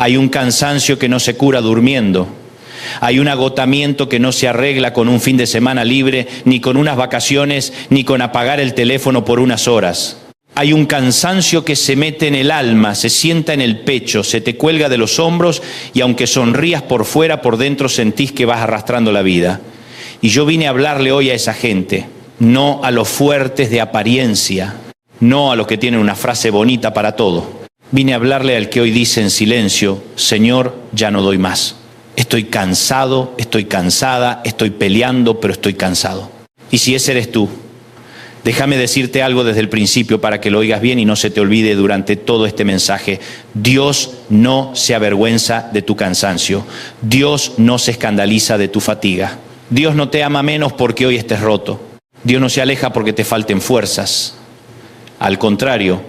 Hay un cansancio que no se cura durmiendo. Hay un agotamiento que no se arregla con un fin de semana libre, ni con unas vacaciones, ni con apagar el teléfono por unas horas. Hay un cansancio que se mete en el alma, se sienta en el pecho, se te cuelga de los hombros y aunque sonrías por fuera, por dentro sentís que vas arrastrando la vida. Y yo vine a hablarle hoy a esa gente, no a los fuertes de apariencia, no a los que tienen una frase bonita para todo. Vine a hablarle al que hoy dice en silencio, Señor, ya no doy más. Estoy cansado, estoy cansada, estoy peleando, pero estoy cansado. Y si ese eres tú, déjame decirte algo desde el principio para que lo oigas bien y no se te olvide durante todo este mensaje. Dios no se avergüenza de tu cansancio. Dios no se escandaliza de tu fatiga. Dios no te ama menos porque hoy estés roto. Dios no se aleja porque te falten fuerzas. Al contrario,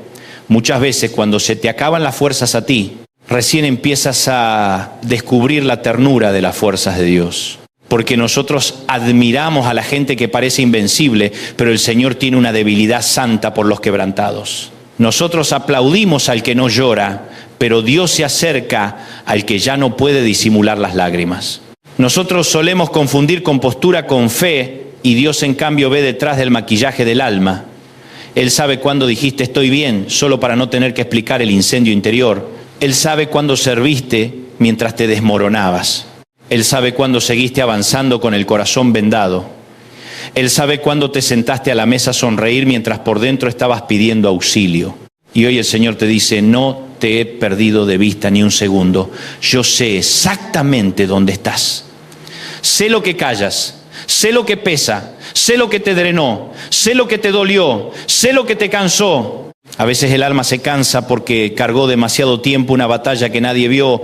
muchas veces cuando se te acaban las fuerzas a ti, recién empiezas a descubrir la ternura de las fuerzas de Dios. Porque nosotros admiramos a la gente que parece invencible, pero el Señor tiene una debilidad santa por los quebrantados. Nosotros aplaudimos al que no llora, pero Dios se acerca al que ya no puede disimular las lágrimas. Nosotros solemos confundir compostura con fe, y Dios en cambio ve detrás del maquillaje del alma. Él sabe cuándo dijiste estoy bien, solo para no tener que explicar el incendio interior. Él sabe cuándo serviste mientras te desmoronabas. Él sabe cuándo seguiste avanzando con el corazón vendado. Él sabe cuándo te sentaste a la mesa a sonreír mientras por dentro estabas pidiendo auxilio. Y hoy el Señor te dice, no te he perdido de vista ni un segundo. Yo sé exactamente dónde estás. Sé lo que callas, sé lo que pesa, sé lo que te drenó, sé lo que te dolió, sé lo que te cansó. A veces el alma se cansa porque cargó demasiado tiempo una batalla que nadie vio.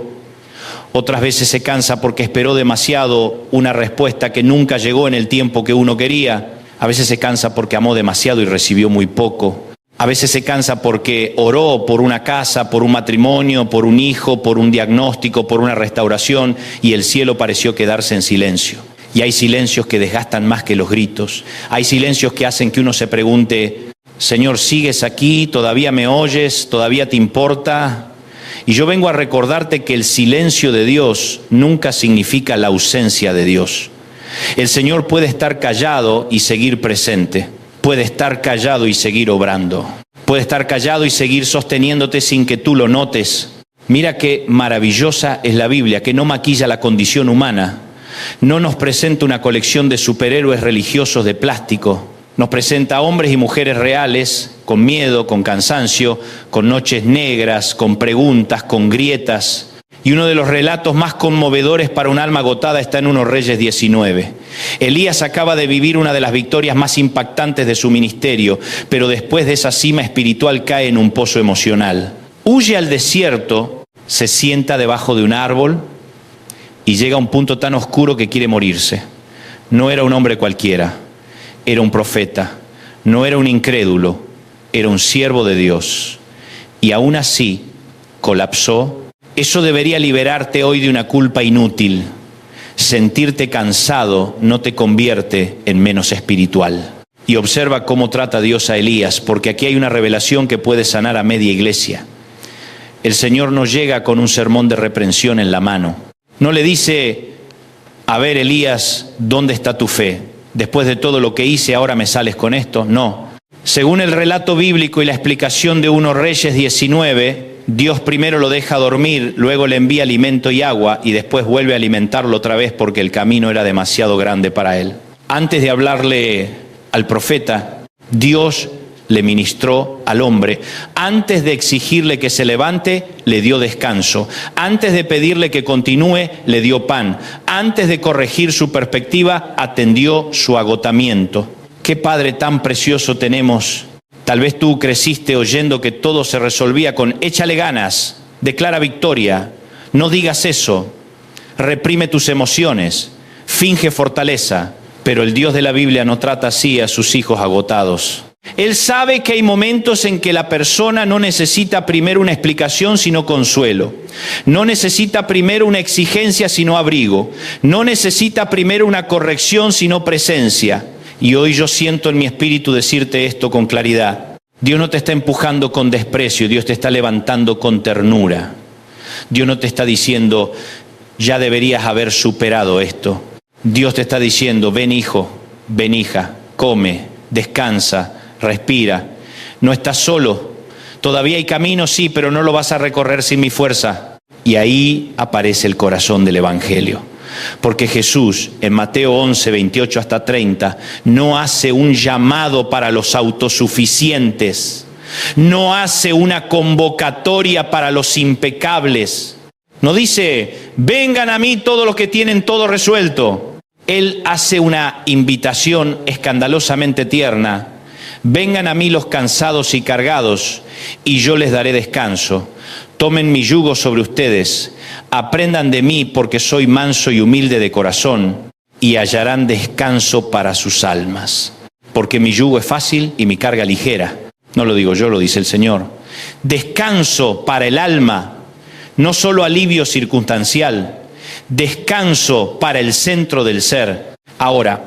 Otras veces se cansa porque esperó demasiado una respuesta que nunca llegó en el tiempo que uno quería. A veces se cansa porque amó demasiado y recibió muy poco. A veces se cansa porque oró por una casa, por un matrimonio, por un hijo, por un diagnóstico, por una restauración y el cielo pareció quedarse en silencio. Y hay silencios que desgastan más que los gritos. Hay silencios que hacen que uno se pregunte, Señor, ¿sigues aquí? ¿Todavía me oyes? ¿Todavía te importa? Y yo vengo a recordarte que el silencio de Dios nunca significa la ausencia de Dios. El Señor puede estar callado y seguir presente. Puede estar callado y seguir obrando. Puede estar callado y seguir sosteniéndote sin que tú lo notes. Mira qué maravillosa es la Biblia, que no maquilla la condición humana. No nos presenta una colección de superhéroes religiosos de plástico. Nos presenta a hombres y mujeres reales, con miedo, con cansancio, con noches negras, con preguntas, con grietas. Y uno de los relatos más conmovedores para un alma agotada está en 1 Reyes 19. Elías acaba de vivir una de las victorias más impactantes de su ministerio, pero después de esa cima espiritual cae en un pozo emocional. Huye al desierto, se sienta debajo de un árbol y llega a un punto tan oscuro que quiere morirse. No era un hombre cualquiera. Era un profeta, no era un incrédulo, era un siervo de Dios. Y aún así colapsó. Eso debería liberarte hoy de una culpa inútil. Sentirte cansado no te convierte en menos espiritual. Y observa cómo trata Dios a Elías, porque aquí hay una revelación que puede sanar a media iglesia. El Señor no llega con un sermón de reprensión en la mano. No le dice, a ver Elías, ¿dónde está tu fe? Después de todo lo que hice, ahora me sales con esto. No. Según el relato bíblico y la explicación de 1 Reyes 19, Dios primero lo deja dormir, luego le envía alimento y agua y después vuelve a alimentarlo otra vez porque el camino era demasiado grande para él. Antes de hablarle al profeta, Dios le ministró al hombre. Antes de exigirle que se levante, le dio descanso. Antes de pedirle que continúe, le dio pan. Antes de corregir su perspectiva, atendió su agotamiento. Qué Padre tan precioso tenemos. Tal vez tú creciste oyendo que todo se resolvía con échale ganas, declara victoria, no digas eso, reprime tus emociones, finge fortaleza. Pero el Dios de la Biblia no trata así a sus hijos agotados. Él sabe que hay momentos en que la persona no necesita primero una explicación sino consuelo. No necesita primero una exigencia sino abrigo. No necesita primero una corrección sino presencia. Y hoy yo siento en mi espíritu decirte esto con claridad. Dios no te está empujando con desprecio, Dios te está levantando con ternura. Dios no te está diciendo, ya deberías haber superado esto. Dios te está diciendo, ven hijo, ven hija, come, descansa, respira. No estás solo. Todavía hay camino, sí, pero no lo vas a recorrer sin mi fuerza. Y ahí aparece el corazón del Evangelio. Porque Jesús, en Mateo 11, 28 hasta 30, no hace un llamado para los autosuficientes. No hace una convocatoria para los impecables. No dice, vengan a mí todos los que tienen todo resuelto. Él hace una invitación escandalosamente tierna. Vengan a mí los cansados y cargados, y yo les daré descanso. Tomen mi yugo sobre ustedes, aprendan de mí porque soy manso y humilde de corazón, y hallarán descanso para sus almas. Porque mi yugo es fácil y mi carga ligera. No lo digo yo, lo dice el Señor. Descanso para el alma, no solo alivio circunstancial, descanso para el centro del ser. Ahora,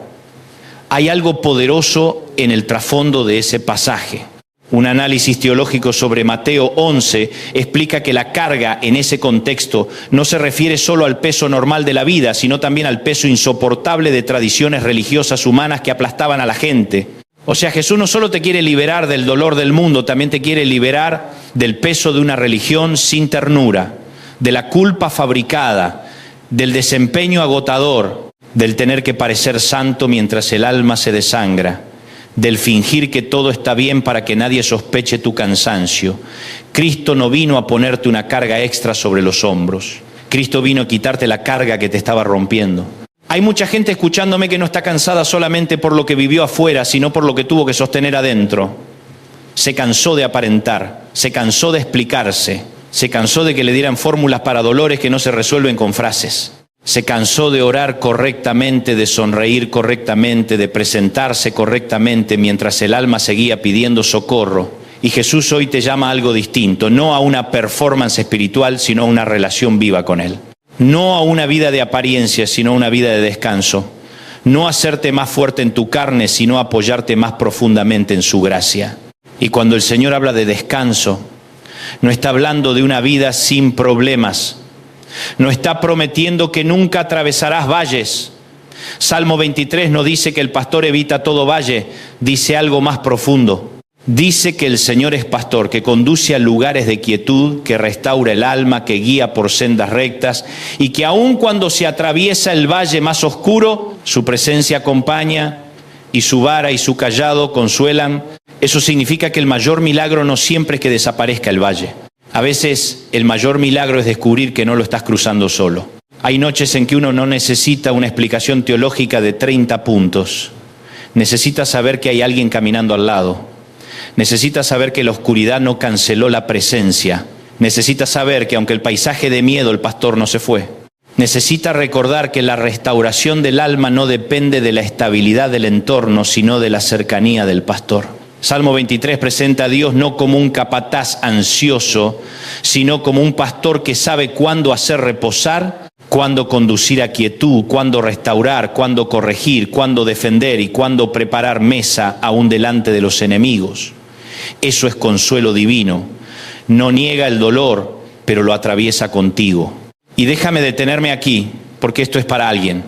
hay algo poderoso en el trasfondo de ese pasaje. Un análisis teológico sobre Mateo 11 explica que la carga en ese contexto no se refiere solo al peso normal de la vida, sino también al peso insoportable de tradiciones religiosas humanas que aplastaban a la gente. O sea, Jesús no solo te quiere liberar del dolor del mundo, también te quiere liberar del peso de una religión sin ternura, de la culpa fabricada, del desempeño agotador, del tener que parecer santo mientras el alma se desangra, del fingir que todo está bien para que nadie sospeche tu cansancio. Cristo no vino a ponerte una carga extra sobre los hombros. Cristo vino a quitarte la carga que te estaba rompiendo. Hay mucha gente escuchándome que no está cansada solamente por lo que vivió afuera, sino por lo que tuvo que sostener adentro. Se cansó de aparentar, se cansó de explicarse, se cansó de que le dieran fórmulas para dolores que no se resuelven con frases. Se cansó de orar correctamente, de sonreír correctamente, de presentarse correctamente mientras el alma seguía pidiendo socorro. Y Jesús hoy te llama a algo distinto, no a una performance espiritual, sino a una relación viva con Él. No a una vida de apariencia, sino a una vida de descanso. No a hacerte más fuerte en tu carne, sino a apoyarte más profundamente en su gracia. Y cuando el Señor habla de descanso, no está hablando de una vida sin problemas. No está prometiendo que nunca atravesarás valles. Salmo 23 no dice que el pastor evita todo valle, dice algo más profundo. Dice que el Señor es pastor, que conduce a lugares de quietud, que restaura el alma, que guía por sendas rectas, y que aun cuando se atraviesa el valle más oscuro, su presencia acompaña, y su vara y su cayado consuelan. Eso significa que el mayor milagro no siempre es que desaparezca el valle. A veces el mayor milagro es descubrir que no lo estás cruzando solo. Hay noches en que uno no necesita una explicación teológica de 30 puntos. Necesita saber que hay alguien caminando al lado. Necesita saber que la oscuridad no canceló la presencia. Necesita saber que aunque el paisaje de miedo, el pastor no se fue. Necesita recordar que la restauración del alma no depende de la estabilidad del entorno, sino de la cercanía del pastor. Salmo 23 presenta a Dios no como un capataz ansioso, sino como un pastor que sabe cuándo hacer reposar, cuándo conducir a quietud, cuándo restaurar, cuándo corregir, cuándo defender y cuándo preparar mesa aún delante de los enemigos. Eso es consuelo divino. No niega el dolor, pero lo atraviesa contigo. Y déjame detenerme aquí, porque esto es para alguien.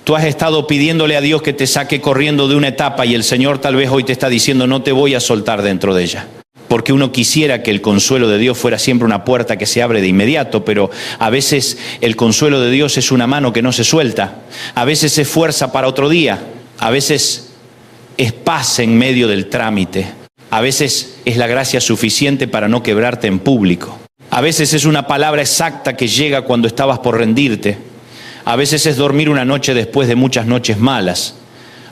Tú has estado pidiéndole a Dios que te saque corriendo de una etapa y el Señor tal vez hoy te está diciendo no te voy a soltar dentro de ella. Porque uno quisiera que el consuelo de Dios fuera siempre una puerta que se abre de inmediato, pero a veces el consuelo de Dios es una mano que no se suelta. A veces es fuerza para otro día. A veces es paz en medio del trámite. A veces es la gracia suficiente para no quebrarte en público. A veces es una palabra exacta que llega cuando estabas por rendirte. A veces es dormir una noche después de muchas noches malas.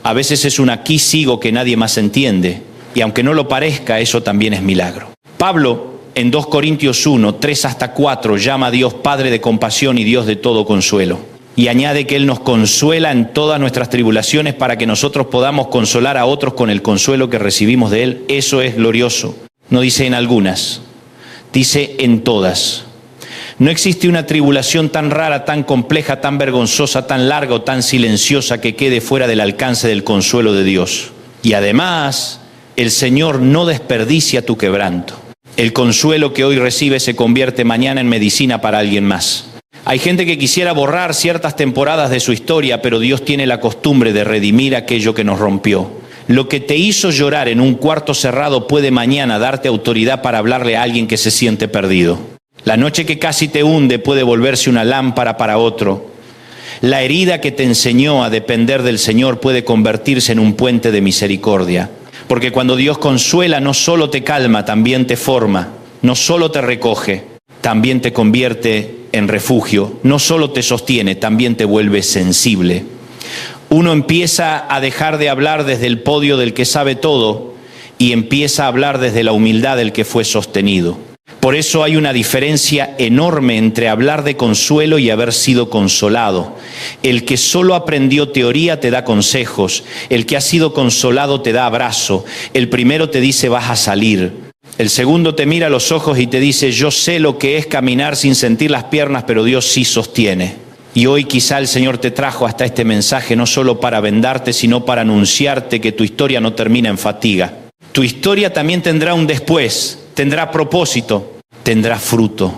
A veces es un aquí sigo que nadie más entiende. Y aunque no lo parezca, eso también es milagro. Pablo, en 2 Corintios 1, 3 hasta 4, llama a Dios Padre de compasión y Dios de todo consuelo. Y añade que Él nos consuela en todas nuestras tribulaciones para que nosotros podamos consolar a otros con el consuelo que recibimos de Él. Eso es glorioso. No dice en algunas, dice en todas. No existe una tribulación tan rara, tan compleja, tan vergonzosa, tan larga o tan silenciosa que quede fuera del alcance del consuelo de Dios. Y además, el Señor no desperdicia tu quebranto. El consuelo que hoy recibe se convierte mañana en medicina para alguien más. Hay gente que quisiera borrar ciertas temporadas de su historia, pero Dios tiene la costumbre de redimir aquello que nos rompió. Lo que te hizo llorar en un cuarto cerrado puede mañana darte autoridad para hablarle a alguien que se siente perdido. La noche que casi te hunde puede volverse una lámpara para otro. La herida que te enseñó a depender del Señor puede convertirse en un puente de misericordia. Porque cuando Dios consuela, no solo te calma, también te forma. No solo te recoge, también te convierte en refugio. No solo te sostiene, también te vuelve sensible. Uno empieza a dejar de hablar desde el podio del que sabe todo y empieza a hablar desde la humildad del que fue sostenido. Por eso hay una diferencia enorme entre hablar de consuelo y haber sido consolado. El que solo aprendió teoría te da consejos. El que ha sido consolado te da abrazo. El primero te dice vas a salir. El segundo te mira a los ojos y te dice yo sé lo que es caminar sin sentir las piernas, pero Dios sí sostiene. Y hoy quizá el Señor te trajo hasta este mensaje no solo para vendarte, sino para anunciarte que tu historia no termina en fatiga. Tu historia también tendrá un después. Tendrá propósito, tendrá fruto,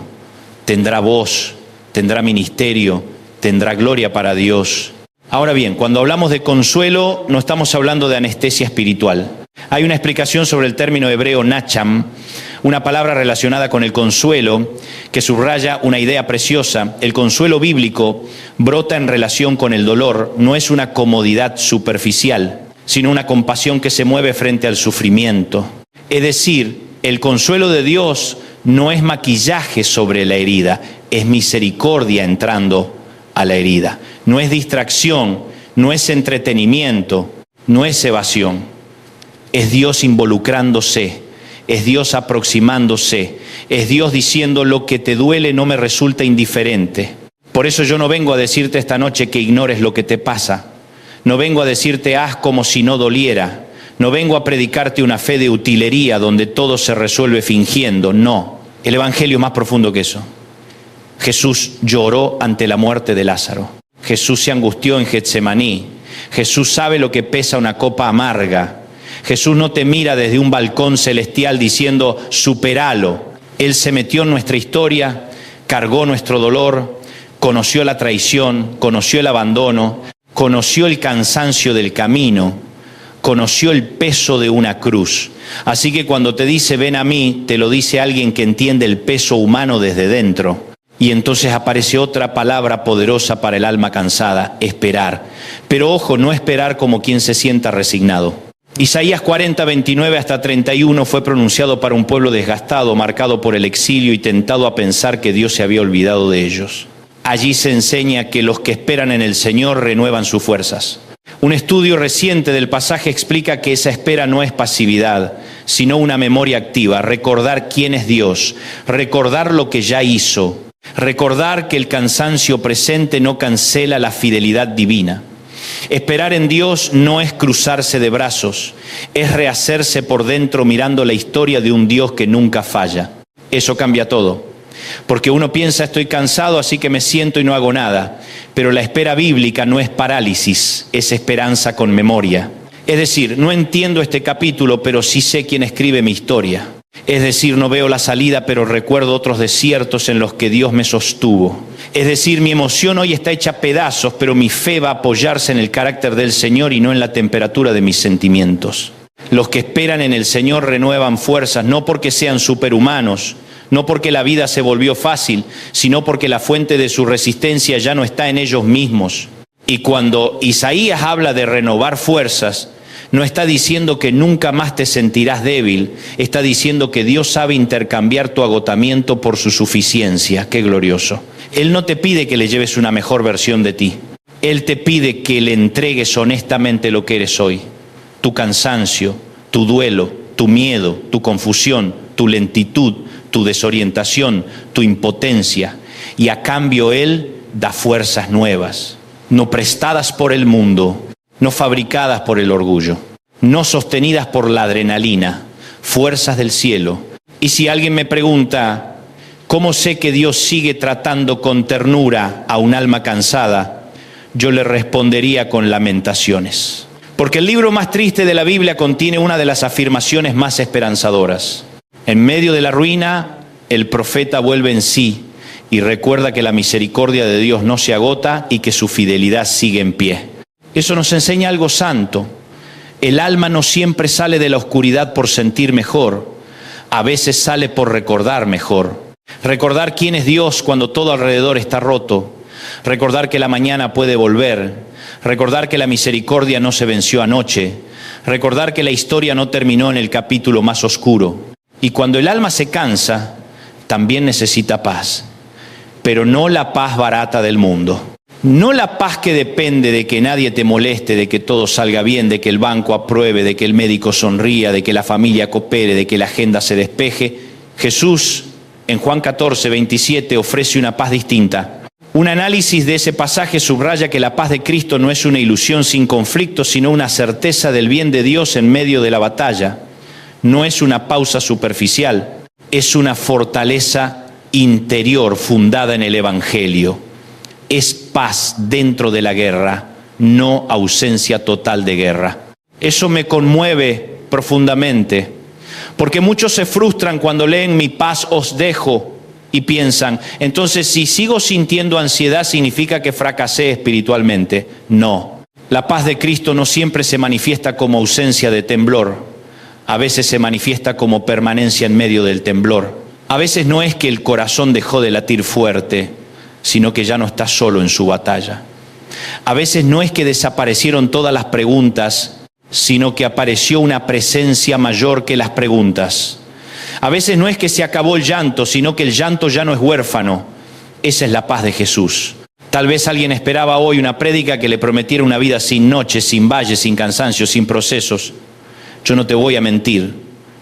tendrá voz, tendrá ministerio, tendrá gloria para Dios. Ahora bien, cuando hablamos de consuelo, no estamos hablando de anestesia espiritual. Hay una explicación sobre el término hebreo nacham, una palabra relacionada con el consuelo, que subraya una idea preciosa. El consuelo bíblico brota en relación con el dolor, no es una comodidad superficial, sino una compasión que se mueve frente al sufrimiento. Es decir, el consuelo de Dios no es maquillaje sobre la herida, es misericordia entrando a la herida. No es distracción, no es entretenimiento, no es evasión. Es Dios involucrándose, es Dios aproximándose, es Dios diciendo lo que te duele no me resulta indiferente. Por eso yo no vengo a decirte esta noche que ignores lo que te pasa. No vengo a decirte haz como si no doliera. No vengo a predicarte una fe de utilería donde todo se resuelve fingiendo, no. El Evangelio es más profundo que eso. Jesús lloró ante la muerte de Lázaro. Jesús se angustió en Getsemaní. Jesús sabe lo que pesa una copa amarga. Jesús no te mira desde un balcón celestial diciendo, superalo. Él se metió en nuestra historia, cargó nuestro dolor, conoció la traición, conoció el abandono, conoció el cansancio del camino, conoció el peso de una cruz. Así que cuando te dice ven a mí, te lo dice alguien que entiende el peso humano desde dentro. Y entonces aparece otra palabra poderosa para el alma cansada, esperar. Pero ojo, no esperar como quien se sienta resignado. Isaías 40, 29 hasta 31 fue pronunciado para un pueblo desgastado, marcado por el exilio y tentado a pensar que Dios se había olvidado de ellos. Allí se enseña que los que esperan en el Señor renuevan sus fuerzas. Un estudio reciente del pasaje explica que esa espera no es pasividad, sino una memoria activa, recordar quién es Dios, recordar lo que ya hizo, recordar que el cansancio presente no cancela la fidelidad divina. Esperar en Dios no es cruzarse de brazos, es rehacerse por dentro mirando la historia de un Dios que nunca falla. Eso cambia todo. Porque uno piensa estoy cansado así que me siento y no hago nada. Pero la espera bíblica no es parálisis, es esperanza con memoria. Es decir, no entiendo este capítulo, pero sí sé quién escribe mi historia. Es decir, no veo la salida, pero recuerdo otros desiertos en los que Dios me sostuvo. Es decir, mi emoción hoy está hecha pedazos, pero mi fe va a apoyarse en el carácter del Señor y no en la temperatura de mis sentimientos. Los que esperan en el Señor renuevan fuerzas, no porque sean superhumanos, no porque la vida se volvió fácil, sino porque la fuente de su resistencia ya no está en ellos mismos. Y cuando Isaías habla de renovar fuerzas, no está diciendo que nunca más te sentirás débil, está diciendo que Dios sabe intercambiar tu agotamiento por su suficiencia. ¡Qué glorioso! Él no te pide que le lleves una mejor versión de ti. Él te pide que le entregues honestamente lo que eres hoy. Tu cansancio, tu duelo, tu miedo, tu confusión, tu lentitud, tu desorientación, tu impotencia. Y a cambio Él da fuerzas nuevas, no prestadas por el mundo, no fabricadas por el orgullo, no sostenidas por la adrenalina, fuerzas del cielo. Y si alguien me pregunta, ¿cómo sé que Dios sigue tratando con ternura a un alma cansada? Yo le respondería con Lamentaciones. Porque el libro más triste de la Biblia contiene una de las afirmaciones más esperanzadoras. En medio de la ruina, el profeta vuelve en sí y recuerda que la misericordia de Dios no se agota y que su fidelidad sigue en pie. Eso nos enseña algo santo. El alma no siempre sale de la oscuridad por sentir mejor, a veces sale por recordar mejor. Recordar quién es Dios cuando todo alrededor está roto. Recordar que la mañana puede volver. Recordar que la misericordia no se venció anoche. Recordar que la historia no terminó en el capítulo más oscuro. Y cuando el alma se cansa, también necesita paz. Pero no la paz barata del mundo. No la paz que depende de que nadie te moleste, de que todo salga bien, de que el banco apruebe, de que el médico sonría, de que la familia coopere, de que la agenda se despeje. Jesús, en Juan 14, 27, ofrece una paz distinta. Un análisis de ese pasaje subraya que la paz de Cristo no es una ilusión sin conflicto, sino una certeza del bien de Dios en medio de la batalla. No es una pausa superficial, es una fortaleza interior fundada en el Evangelio. Es paz dentro de la guerra, no ausencia total de guerra. Eso me conmueve profundamente, porque muchos se frustran cuando leen "mi paz os dejo" y piensan, entonces si sigo sintiendo ansiedad significa que fracasé espiritualmente. No, la paz de Cristo no siempre se manifiesta como ausencia de temblor, a veces se manifiesta como permanencia en medio del temblor. A veces no es que el corazón dejó de latir fuerte, sino que ya no está solo en su batalla. A veces no es que desaparecieron todas las preguntas, sino que apareció una presencia mayor que las preguntas. A veces no es que se acabó el llanto, sino que el llanto ya no es huérfano. Esa es la paz de Jesús. Tal vez alguien esperaba hoy una prédica que le prometiera una vida sin noches, sin valles, sin cansancio, sin procesos. Yo no te voy a mentir,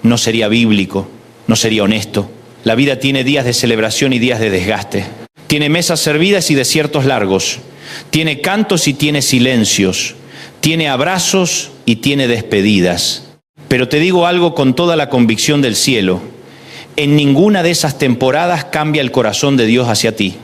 no sería bíblico, no sería honesto. La vida tiene días de celebración y días de desgaste. Tiene mesas servidas y desiertos largos. Tiene cantos y tiene silencios. Tiene abrazos y tiene despedidas. Pero te digo algo con toda la convicción del cielo. En ninguna de esas temporadas cambia el corazón de Dios hacia ti.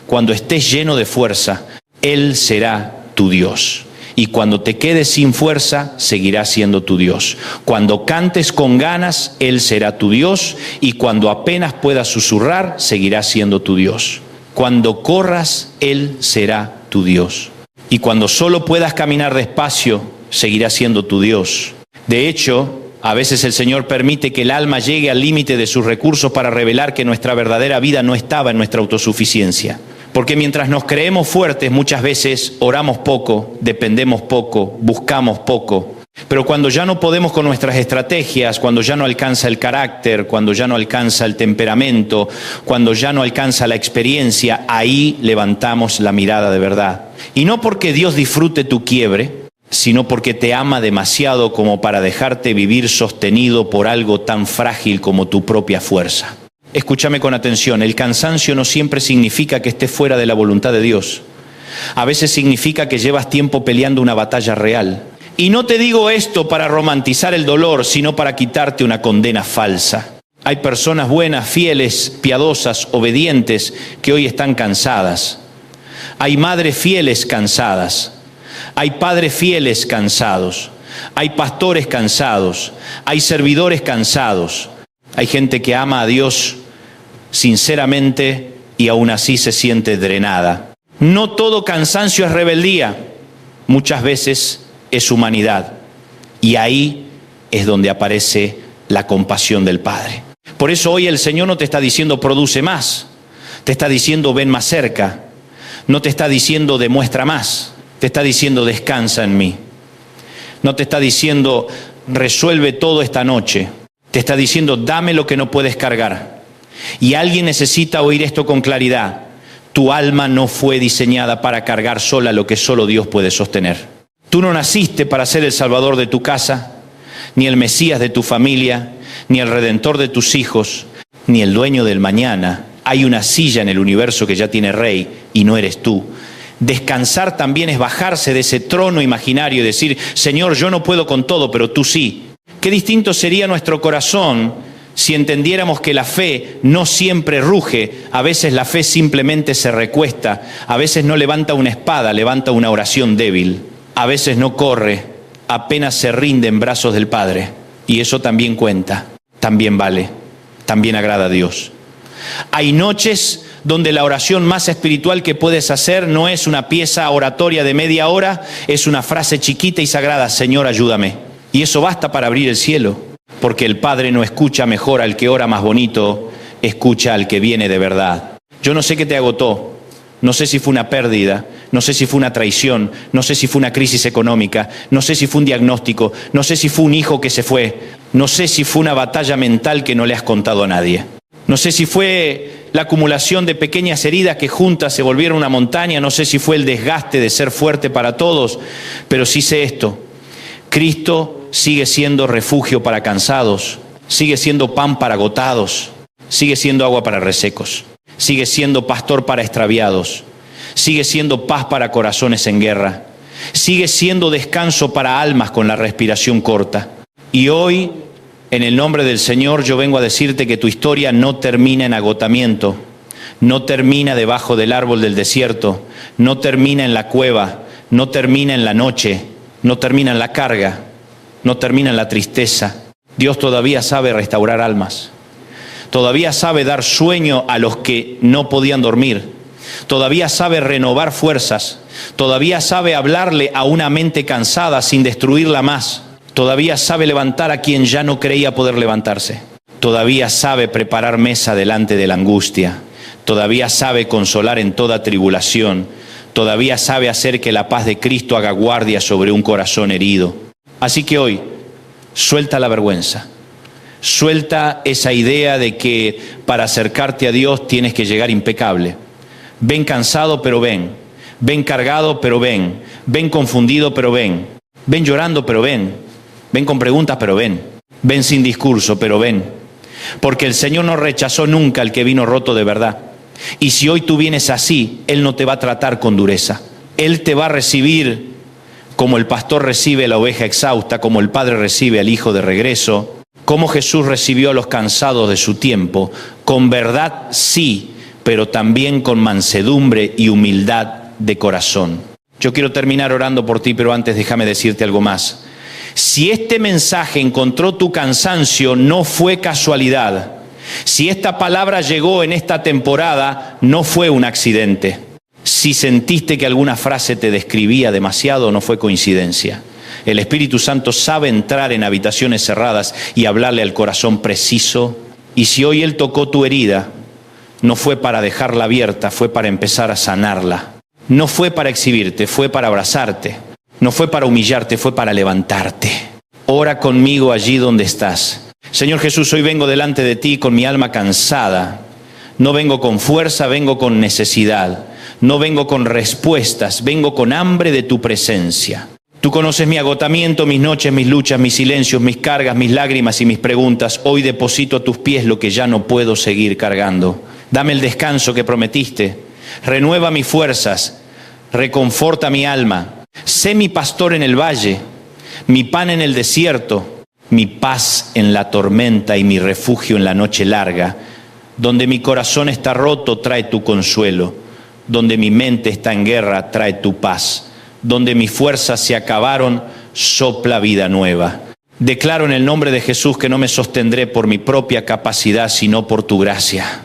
Cuando estés lleno de fuerza, Él será tu Dios. Y cuando te quedes sin fuerza, seguirá siendo tu Dios. Cuando cantes con ganas, Él será tu Dios. Y cuando apenas puedas susurrar, seguirá siendo tu Dios. Cuando corras, Él será tu Dios. Y cuando solo puedas caminar despacio, seguirá siendo tu Dios. De hecho, a veces el Señor permite que el alma llegue al límite de sus recursos para revelar que nuestra verdadera vida no estaba en nuestra autosuficiencia. Porque mientras nos creemos fuertes, muchas veces oramos poco, dependemos poco, buscamos poco. Pero cuando ya no podemos con nuestras estrategias, cuando ya no alcanza el carácter, cuando ya no alcanza el temperamento, cuando ya no alcanza la experiencia, ahí levantamos la mirada de verdad. Y no porque Dios disfrute tu quiebre, sino porque te ama demasiado como para dejarte vivir sostenido por algo tan frágil como tu propia fuerza. Escúchame con atención, el cansancio no siempre significa que estés fuera de la voluntad de Dios. A veces significa que llevas tiempo peleando una batalla real. Y no te digo esto para romantizar el dolor, sino para quitarte una condena falsa. Hay personas buenas, fieles, piadosas, obedientes, que hoy están cansadas. Hay madres fieles cansadas. Hay padres fieles cansados. Hay pastores cansados. Hay servidores cansados. Hay gente que ama a Dios sinceramente y aún así se siente drenada. No todo cansancio es rebeldía, muchas veces es humanidad. Y ahí es donde aparece la compasión del Padre. Por eso hoy el Señor no te está diciendo produce más, te está diciendo ven más cerca, no te está diciendo demuestra más, te está diciendo descansa en mí. No te está diciendo resuelve todo esta noche, te está diciendo dame lo que no puedes cargar. Y alguien necesita oír esto con claridad. Tu alma no fue diseñada para cargar sola lo que solo Dios puede sostener. Tú no naciste para ser el salvador de tu casa, ni el Mesías de tu familia, ni el redentor de tus hijos, ni el dueño del mañana. Hay una silla en el universo que ya tiene rey y no eres tú. Descansar también es bajarse de ese trono imaginario y decir, Señor, yo no puedo con todo, pero tú sí. Qué distinto sería nuestro corazón si entendiéramos que la fe no siempre ruge, a veces la fe simplemente se recuesta, a veces no levanta una espada, levanta una oración débil, a veces no corre, apenas se rinde en brazos del Padre. Y eso también cuenta, también vale. también agrada a Dios. Hay noches donde la oración más espiritual que puedes hacer no es una pieza oratoria de media hora, es una frase chiquita y sagrada: Señor, ayúdame. Y eso basta para abrir el cielo, porque el Padre no escucha mejor al que ora más bonito, escucha al que viene de verdad. Yo no sé qué te agotó, no sé si fue una pérdida, no sé si fue una traición, no sé si fue una crisis económica, no sé si fue un diagnóstico, no sé si fue un hijo que se fue, no sé si fue una batalla mental que no le has contado a nadie. No sé si fue la acumulación de pequeñas heridas que juntas se volvieron una montaña, no sé si fue el desgaste de ser fuerte para todos, pero sí sé esto: Cristo sigue siendo refugio para cansados, sigue siendo pan para agotados, sigue siendo agua para resecos, sigue siendo pastor para extraviados, sigue siendo paz para corazones en guerra, sigue siendo descanso para almas con la respiración corta. Y hoy, en el nombre del Señor, yo vengo a decirte que tu historia no termina en agotamiento, no termina debajo del árbol del desierto, no termina en la cueva, no termina en la noche, no termina en la carga, no termina en la tristeza. Dios todavía sabe restaurar almas, todavía sabe dar sueño a los que no podían dormir, todavía sabe renovar fuerzas, todavía sabe hablarle a una mente cansada sin destruirla más. Todavía sabe levantar a quien ya no creía poder levantarse. Todavía sabe preparar mesa delante de la angustia. Todavía sabe consolar en toda tribulación. Todavía sabe hacer que la paz de Cristo haga guardia sobre un corazón herido. Así que hoy, suelta la vergüenza. Suelta esa idea de que para acercarte a Dios tienes que llegar impecable. Ven cansado, pero ven. Ven cargado, pero ven. Ven confundido, pero ven. Ven llorando, pero ven. Ven con preguntas, pero ven. Ven sin discurso, pero ven. Porque el Señor no rechazó nunca al que vino roto de verdad. Y si hoy tú vienes así, Él no te va a tratar con dureza. Él te va a recibir como el pastor recibe a la oveja exhausta, como el padre recibe al hijo de regreso, como Jesús recibió a los cansados de su tiempo, con verdad sí, pero también con mansedumbre y humildad de corazón. Yo quiero terminar orando por ti, pero antes déjame decirte algo más. Si este mensaje encontró tu cansancio, no fue casualidad. Si esta palabra llegó en esta temporada, no fue un accidente. Si sentiste que alguna frase te describía demasiado, no fue coincidencia. El Espíritu Santo sabe entrar en habitaciones cerradas y hablarle al corazón preciso. Y si hoy Él tocó tu herida, no fue para dejarla abierta, fue para empezar a sanarla. No fue para exhibirte, fue para abrazarte. No fue para humillarte, fue para levantarte. Ora conmigo allí donde estás. Señor Jesús, hoy vengo delante de ti con mi alma cansada. No vengo con fuerza, vengo con necesidad. No vengo con respuestas, vengo con hambre de tu presencia. Tú conoces mi agotamiento, mis noches, mis luchas, mis silencios, mis cargas, mis lágrimas y mis preguntas. Hoy deposito a tus pies lo que ya no puedo seguir cargando. Dame el descanso que prometiste. Renueva mis fuerzas. Reconforta mi alma. Sé mi pastor en el valle, mi pan en el desierto, mi paz en la tormenta y mi refugio en la noche larga. Donde mi corazón está roto, trae tu consuelo. Donde mi mente está en guerra, trae tu paz. Donde mis fuerzas se acabaron, sopla vida nueva. Declaro en el nombre de Jesús que no me sostendré por mi propia capacidad, sino por tu gracia.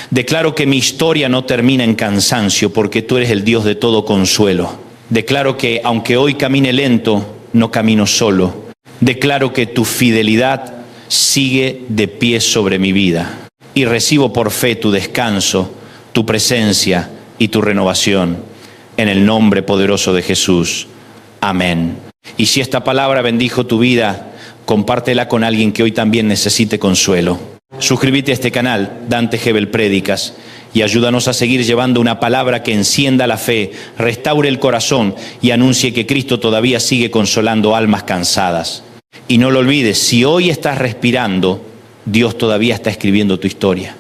Declaro que mi historia no termina en cansancio, porque tú eres el Dios de todo consuelo. Declaro que aunque hoy camine lento, no camino solo. Declaro que tu fidelidad sigue de pie sobre mi vida. Y recibo por fe tu descanso, tu presencia y tu renovación. En el nombre poderoso de Jesús. Amén. Y si esta palabra bendijo tu vida, compártela con alguien que hoy también necesite consuelo. Suscríbete a este canal, Dante Gebel Prédicas, y ayúdanos a seguir llevando una palabra que encienda la fe, restaure el corazón y anuncie que Cristo todavía sigue consolando almas cansadas. Y no lo olvides, si hoy estás respirando, Dios todavía está escribiendo tu historia.